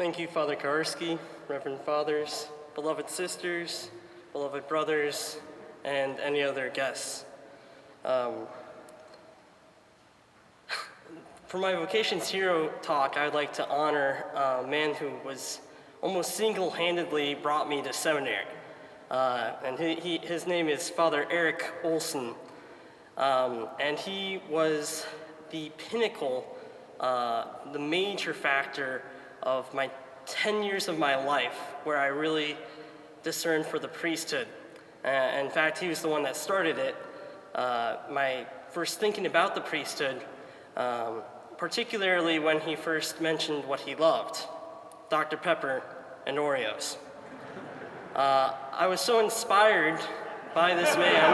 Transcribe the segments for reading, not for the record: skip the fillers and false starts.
Thank you, Father Kawarski, Reverend Fathers, beloved sisters, beloved brothers, and any other guests. For my Vocations Hero talk, I'd like to honor a man who was almost single-handedly brought me to seminary. And his name is Father Eric Olsen. And he was the pinnacle, the major factor of my 10 years of my life where I really discerned for the priesthood. In fact, he was the one that started it. My first thinking about the priesthood, particularly when he first mentioned what he loved, Dr. Pepper and Oreos. I was so inspired by this man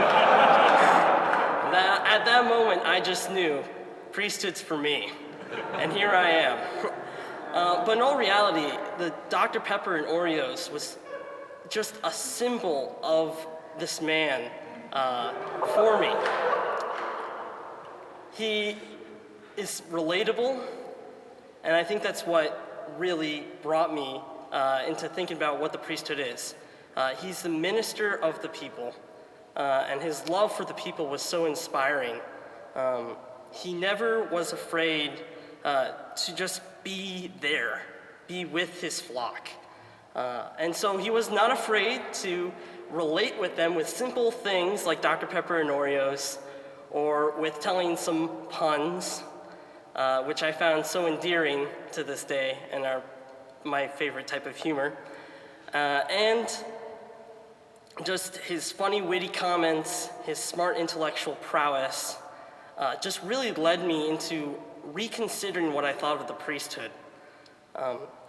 that at that moment I just knew priesthood's for me, and here I am. But in all reality, the Dr. Pepper and Oreos was just a symbol of this man for me. He is relatable, and I think that's what really brought me into thinking about what the priesthood is. He's the minister of the people, and his love for the people was so inspiring. He never was afraid to just be there, be with his flock. And so he was not afraid to relate with them with simple things like Dr. Pepper and Oreos, or with telling some puns, which I found so endearing to this day and are my favorite type of humor. And just his funny, witty comments, his smart intellectual prowess, just really led me into reconsidering what I thought of the priesthood.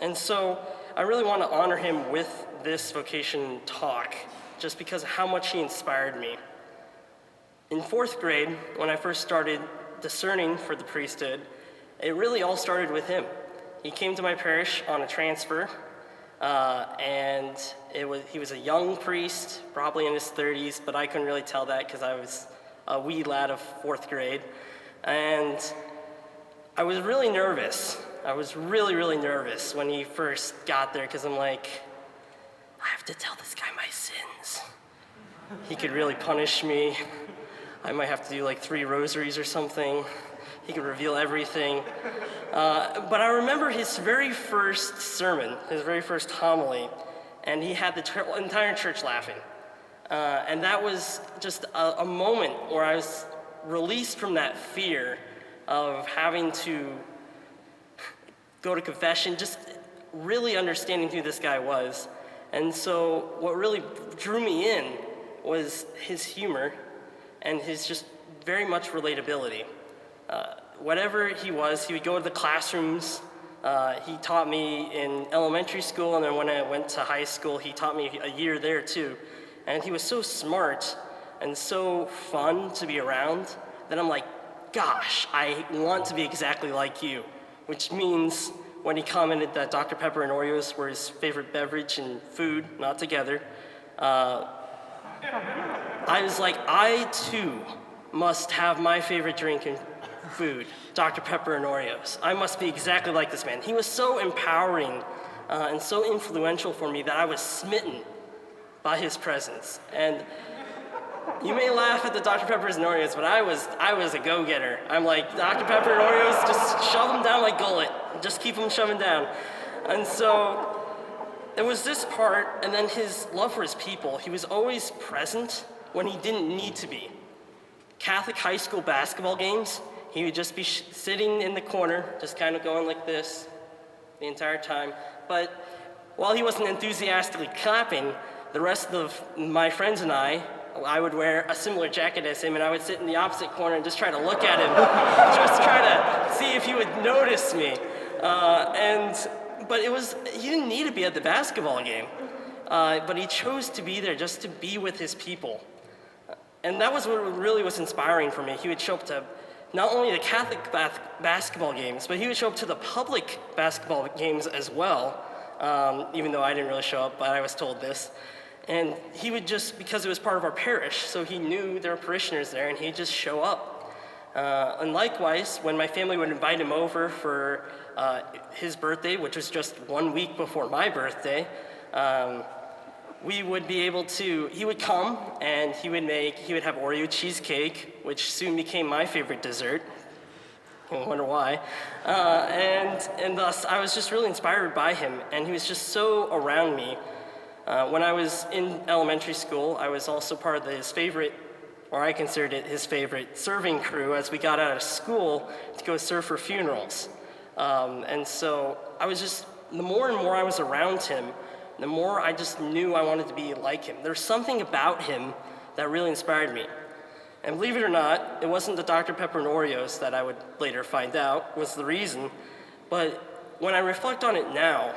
And so I really want to honor him with this vocation talk, just because of how much he inspired me. In 4th grade, when I first started discerning for the priesthood, it really all started with him. He came to my parish on a transfer, and he was a young priest, probably in his 30s, but I couldn't really tell that because I was a wee lad of 4th grade. And I was really nervous. I was really, really nervous when he first got there, because I'm like, I have to tell this guy my sins. He could really punish me. I might have to do like 3 rosaries or something. He could reveal everything. But I remember his very first sermon, his very first homily, and he had the entire church laughing. And that was just a moment where I was released from that fear of having to go to confession, just really understanding who this guy was. And so what really drew me in was his humor and his just very much relatability. Whatever he was, he would go to the classrooms. He taught me in elementary school, and then when I went to high school, he taught me a year there too. And he was so smart and so fun to be around that I'm like, gosh, I want to be exactly like you. Which means when he commented that Dr. Pepper and Oreos were his favorite beverage and food, not together, I was like, I too must have my favorite drink and food, Dr. Pepper and Oreos. I must be exactly like this man. He was so empowering and so influential for me that I was smitten by his presence. And you may laugh at the Dr. Peppers and Oreos, but I was a go-getter. I'm like, Dr. Pepper and Oreos, just shove them down my gullet. Just keep them shoving down. And so there was this part, and then his love for his people. He was always present when he didn't need to be. Catholic high school basketball games, he would just be sitting in the corner, just kind of going like this the entire time. But while he wasn't enthusiastically clapping, the rest of my friends and I would wear a similar jacket as him, and I would sit in the opposite corner and just try to look at him, just try to see if he would notice me. But he didn't need to be at the basketball game, but he chose to be there just to be with his people. And that was what really was inspiring for me. He would show up to not only the Catholic basketball games, but he would show up to the public basketball games as well, even though I didn't really show up, but I was told this. And he would just, because it was part of our parish, so he knew there were parishioners there, and he'd just show up. And likewise, when my family would invite him over for his birthday, which was just 1 week before my birthday, we would be able to, he would come and he would have Oreo cheesecake, which soon became my favorite dessert. I wonder why. And thus, I was just really inspired by him, and he was just so around me. When I was in elementary school, I was also part of his favorite, or I considered it his favorite, serving crew as we got out of school to go serve for funerals. And so I was just, the more and more I was around him, the more I just knew I wanted to be like him. There's something about him that really inspired me. And believe it or not, it wasn't the Dr. Pepper and Oreos that I would later find out was the reason, but when I reflect on it now,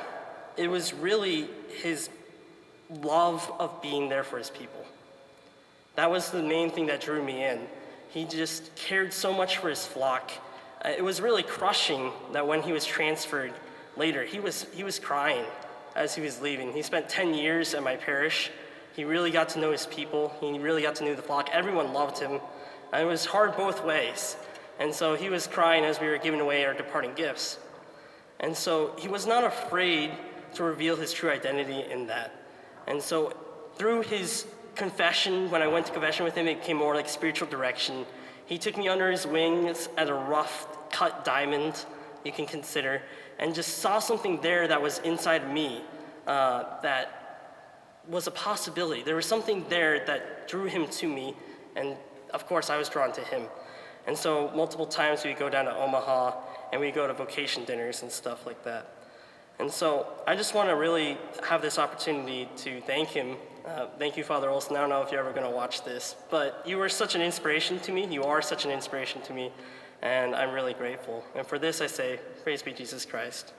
it was really his love of being there for his people. That was the main thing that drew me in. He just cared so much for his flock. It was really crushing that when he was transferred later, he was crying as he was leaving. He spent 10 years at my parish. He really got to know his people. He really got to know the flock. Everyone loved him. And it was hard both ways. And so he was crying as we were giving away our departing gifts. And so he was not afraid to reveal his true identity in that. And so through his confession, when I went to confession with him, it became more like spiritual direction. He took me under his wings as a rough cut diamond, you can consider, and just saw something there that was inside me that was a possibility. There was something there that drew him to me, and of course I was drawn to him. And so multiple times we go down to Omaha and we go to vocation dinners and stuff like that. And so I just want to really have this opportunity to thank him. Thank you, Father Olsen. I don't know if you're ever going to watch this, but you were such an inspiration to me. You are such an inspiration to me, and I'm really grateful. And for this I say, praise be Jesus Christ.